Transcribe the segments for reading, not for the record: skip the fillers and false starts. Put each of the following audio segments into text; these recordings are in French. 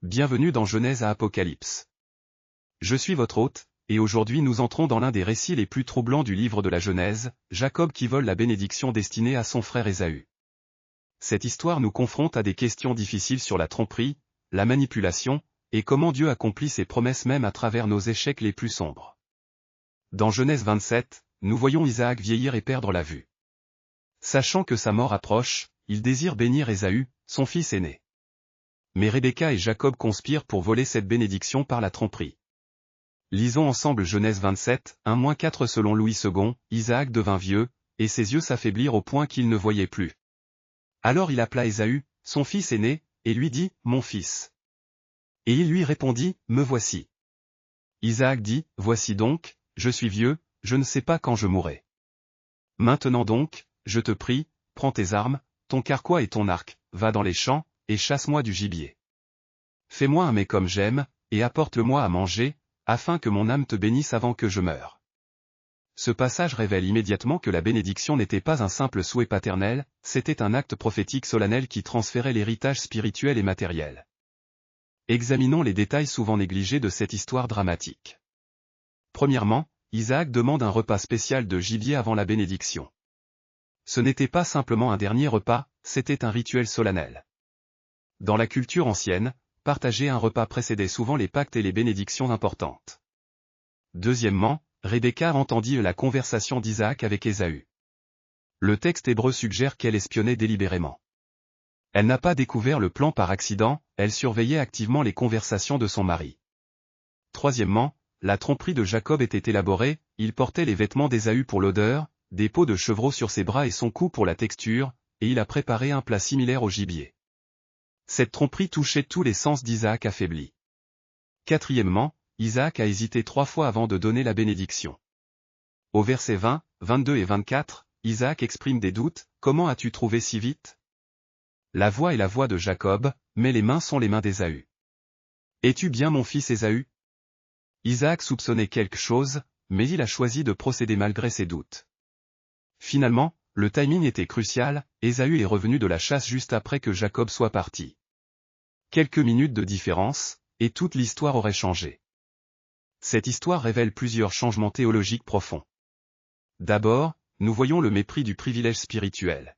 Bienvenue dans Genèse à Apocalypse. Je suis votre hôte, et aujourd'hui nous entrons dans l'un des récits les plus troublants du livre de la Genèse, Jacob qui vole la bénédiction destinée à son frère Ésaü. Cette histoire nous confronte à des questions difficiles sur la tromperie, la manipulation, et comment Dieu accomplit ses promesses même à travers nos échecs les plus sombres. Dans Genèse 27, nous voyons Isaac vieillir et perdre la vue. Sachant que sa mort approche, il désire bénir Ésaü, son fils aîné. Mais Rebecca et Jacob conspirent pour voler cette bénédiction par la tromperie. Lisons ensemble Genèse 27, 1-4 selon Louis II, Isaac devint vieux, et ses yeux s'affaiblirent au point qu'il ne voyait plus. Alors il appela Ésaü, son fils aîné, et lui dit, « Mon fils. » Et il lui répondit, « Me voici. » Isaac dit, « Voici donc, je suis vieux, je ne sais pas quand je mourrai. Maintenant donc, je te prie, prends tes armes, ton carquois et ton arc, va dans les champs, et chasse-moi du gibier. Fais-moi un mets comme j'aime, et apporte-le-moi à manger, afin que mon âme te bénisse avant que je meure. » Ce passage révèle immédiatement que la bénédiction n'était pas un simple souhait paternel, c'était un acte prophétique solennel qui transférait l'héritage spirituel et matériel. Examinons les détails souvent négligés de cette histoire dramatique. Premièrement, Isaac demande un repas spécial de gibier avant la bénédiction. Ce n'était pas simplement un dernier repas, c'était un rituel solennel. Dans la culture ancienne, partager un repas précédait souvent les pactes et les bénédictions importantes. Deuxièmement, Rebecca entendit la conversation d'Isaac avec Ésaü. Le texte hébreu suggère qu'elle espionnait délibérément. Elle n'a pas découvert le plan par accident, elle surveillait activement les conversations de son mari. Troisièmement, la tromperie de Jacob était élaborée, il portait les vêtements d'Ésaü pour l'odeur, des peaux de chevreau sur ses bras et son cou pour la texture, et il a préparé un plat similaire au gibier. Cette tromperie touchait tous les sens d'Isaac affaibli. Quatrièmement, Isaac a hésité 3 fois avant de donner la bénédiction. Au verset 20, 22 et 24, Isaac exprime des doutes, « Comment as-tu trouvé si vite ? La voix est la voix de Jacob, mais les mains sont les mains d'Ésaü. Es-tu bien mon fils Ésaü ?» Isaac soupçonnait quelque chose, mais il a choisi de procéder malgré ses doutes. Finalement, le timing était crucial, Ésaü est revenu de la chasse juste après que Jacob soit parti. Quelques minutes de différence, et toute l'histoire aurait changé. Cette histoire révèle plusieurs changements théologiques profonds. D'abord, nous voyons le mépris du privilège spirituel.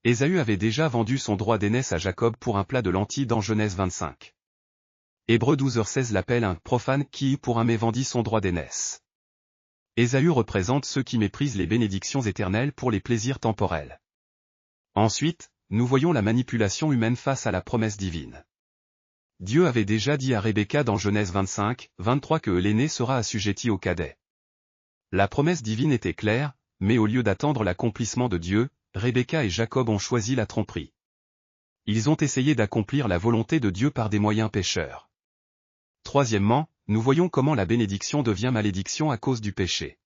Ésaü avait déjà vendu son droit d'aînesse à Jacob pour un plat de lentilles dans Genèse 25. Hébreux 12h16 l'appelle un profane qui pour un mets vendit son droit d'aînesse. Ésaü représente ceux qui méprisent les bénédictions éternelles pour les plaisirs temporels. Ensuite, nous voyons la manipulation humaine face à la promesse divine. Dieu avait déjà dit à Rebecca dans Genèse 25, 23 que l'aîné sera assujetti au cadet. La promesse divine était claire, mais au lieu d'attendre l'accomplissement de Dieu, Rebecca et Jacob ont choisi la tromperie. Ils ont essayé d'accomplir la volonté de Dieu par des moyens pécheurs. Troisièmement, nous voyons comment la bénédiction devient malédiction à cause du péché.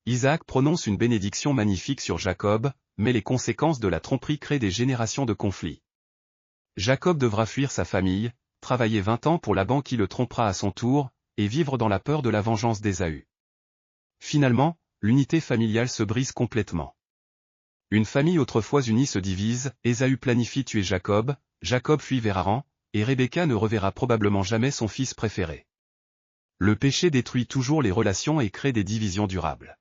Isaac prononce une bénédiction magnifique sur Jacob, mais les conséquences de la tromperie créent des générations de conflits. Jacob devra fuir sa famille, travailler 20 ans pour Laban qui le trompera à son tour, et vivre dans la peur de la vengeance d'Ésaü. Finalement, l'unité familiale se brise complètement. Une famille autrefois unie se divise, Ésaü planifie tuer Jacob, Jacob fuit vers Haran, et Rebecca ne reverra probablement jamais son fils préféré. Le péché détruit toujours les relations et crée des divisions durables.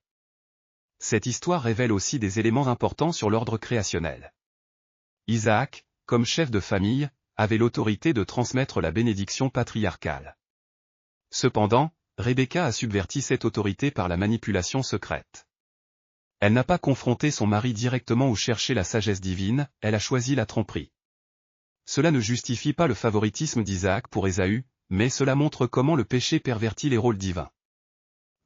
Cette histoire révèle aussi des éléments importants sur l'ordre créationnel. Isaac, comme chef de famille, avait l'autorité de transmettre la bénédiction patriarcale. Cependant, Rebecca a subverti cette autorité par la manipulation secrète. Elle n'a pas confronté son mari directement ou cherché la sagesse divine, elle a choisi la tromperie. Cela ne justifie pas le favoritisme d'Isaac pour Ésaü, mais cela montre comment le péché pervertit les rôles divins.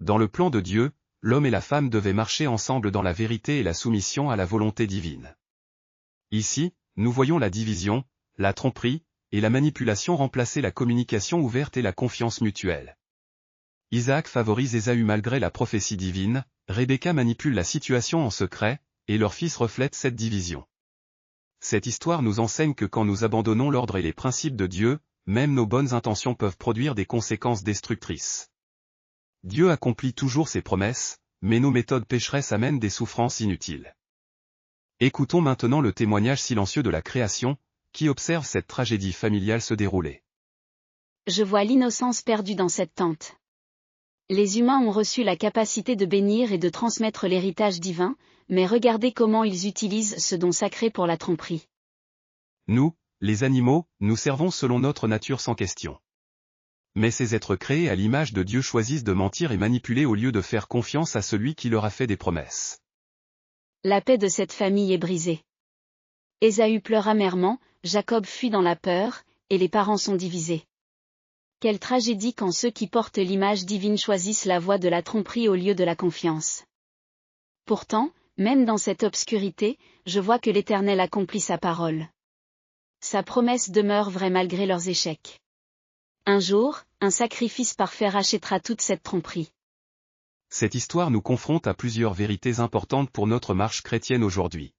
Dans le plan de Dieu, l'homme et la femme devaient marcher ensemble dans la vérité et la soumission à la volonté divine. Ici, nous voyons la division, la tromperie, et la manipulation remplacer la communication ouverte et la confiance mutuelle. Isaac favorise Ésaü malgré la prophétie divine, Rebecca manipule la situation en secret, et leur fils reflète cette division. Cette histoire nous enseigne que quand nous abandonnons l'ordre et les principes de Dieu, même nos bonnes intentions peuvent produire des conséquences destructrices. Dieu accomplit toujours ses promesses, mais nos méthodes pécheresses amènent des souffrances inutiles. Écoutons maintenant le témoignage silencieux de la création, qui observe cette tragédie familiale se dérouler. Je vois l'innocence perdue dans cette tente. Les humains ont reçu la capacité de bénir et de transmettre l'héritage divin, mais regardez comment ils utilisent ce don sacré pour la tromperie. Nous, les animaux, nous servons selon notre nature sans question. Mais ces êtres créés à l'image de Dieu choisissent de mentir et manipuler au lieu de faire confiance à celui qui leur a fait des promesses. La paix de cette famille est brisée. Ésaü pleure amèrement, Jacob fuit dans la peur, et les parents sont divisés. Quelle tragédie quand ceux qui portent l'image divine choisissent la voie de la tromperie au lieu de la confiance. Pourtant, même dans cette obscurité, je vois que l'Éternel accomplit sa parole. Sa promesse demeure vraie malgré leurs échecs. Un jour, un sacrifice parfait rachètera toute cette tromperie. Cette histoire nous confronte à plusieurs vérités importantes pour notre marche chrétienne aujourd'hui.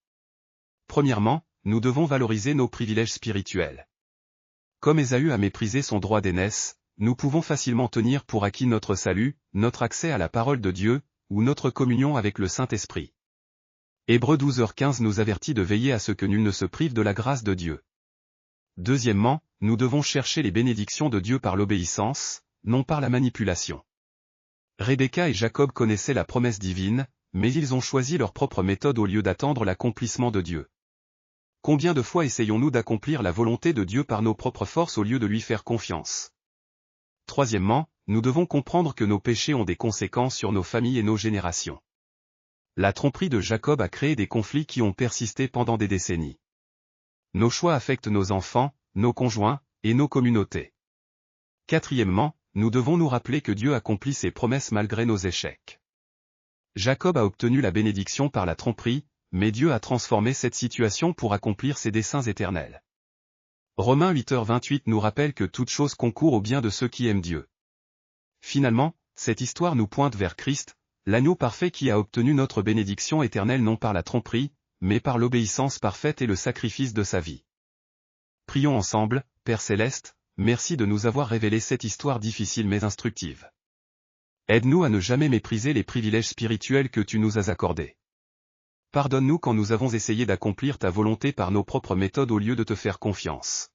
Premièrement, nous devons valoriser nos privilèges spirituels. Comme Ésaü a méprisé son droit d'aînesse, nous pouvons facilement tenir pour acquis notre salut, notre accès à la parole de Dieu, ou notre communion avec le Saint-Esprit. Hébreux 12h15 nous avertit de veiller à ce que nul ne se prive de la grâce de Dieu. Deuxièmement, nous devons chercher les bénédictions de Dieu par l'obéissance, non par la manipulation. Rebecca et Jacob connaissaient la promesse divine, mais ils ont choisi leur propre méthode au lieu d'attendre l'accomplissement de Dieu. Combien de fois essayons-nous d'accomplir la volonté de Dieu par nos propres forces au lieu de lui faire confiance? Troisièmement, nous devons comprendre que nos péchés ont des conséquences sur nos familles et nos générations. La tromperie de Jacob a créé des conflits qui ont persisté pendant des décennies. Nos choix affectent nos enfants, nos conjoints, et nos communautés. Quatrièmement, nous devons nous rappeler que Dieu accomplit ses promesses malgré nos échecs. Jacob a obtenu la bénédiction par la tromperie, mais Dieu a transformé cette situation pour accomplir ses desseins éternels. Romains 8h28 nous rappelle que toute chose concourt au bien de ceux qui aiment Dieu. Finalement, cette histoire nous pointe vers Christ, l'agneau parfait qui a obtenu notre bénédiction éternelle non par la tromperie, mais par l'obéissance parfaite et le sacrifice de sa vie. Prions ensemble, Père Céleste, merci de nous avoir révélé cette histoire difficile mais instructive. Aide-nous à ne jamais mépriser les privilèges spirituels que tu nous as accordés. Pardonne-nous quand nous avons essayé d'accomplir ta volonté par nos propres méthodes au lieu de te faire confiance.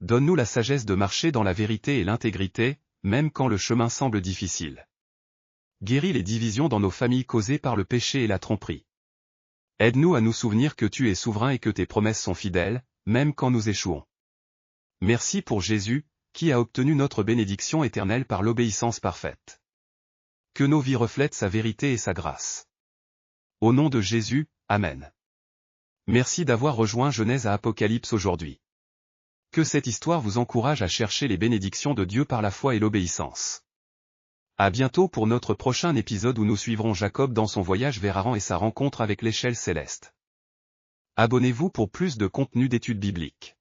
Donne-nous la sagesse de marcher dans la vérité et l'intégrité, même quand le chemin semble difficile. Guéris les divisions dans nos familles causées par le péché et la tromperie. Aide-nous à nous souvenir que tu es souverain et que tes promesses sont fidèles, même quand nous échouons. Merci pour Jésus, qui a obtenu notre bénédiction éternelle par l'obéissance parfaite. Que nos vies reflètent sa vérité et sa grâce. Au nom de Jésus, Amen. Merci d'avoir rejoint Genèse à Apocalypse aujourd'hui. Que cette histoire vous encourage à chercher les bénédictions de Dieu par la foi et l'obéissance. À bientôt pour notre prochain épisode où nous suivrons Jacob dans son voyage vers Haran et sa rencontre avec l'échelle céleste. Abonnez-vous pour plus de contenu d'études bibliques.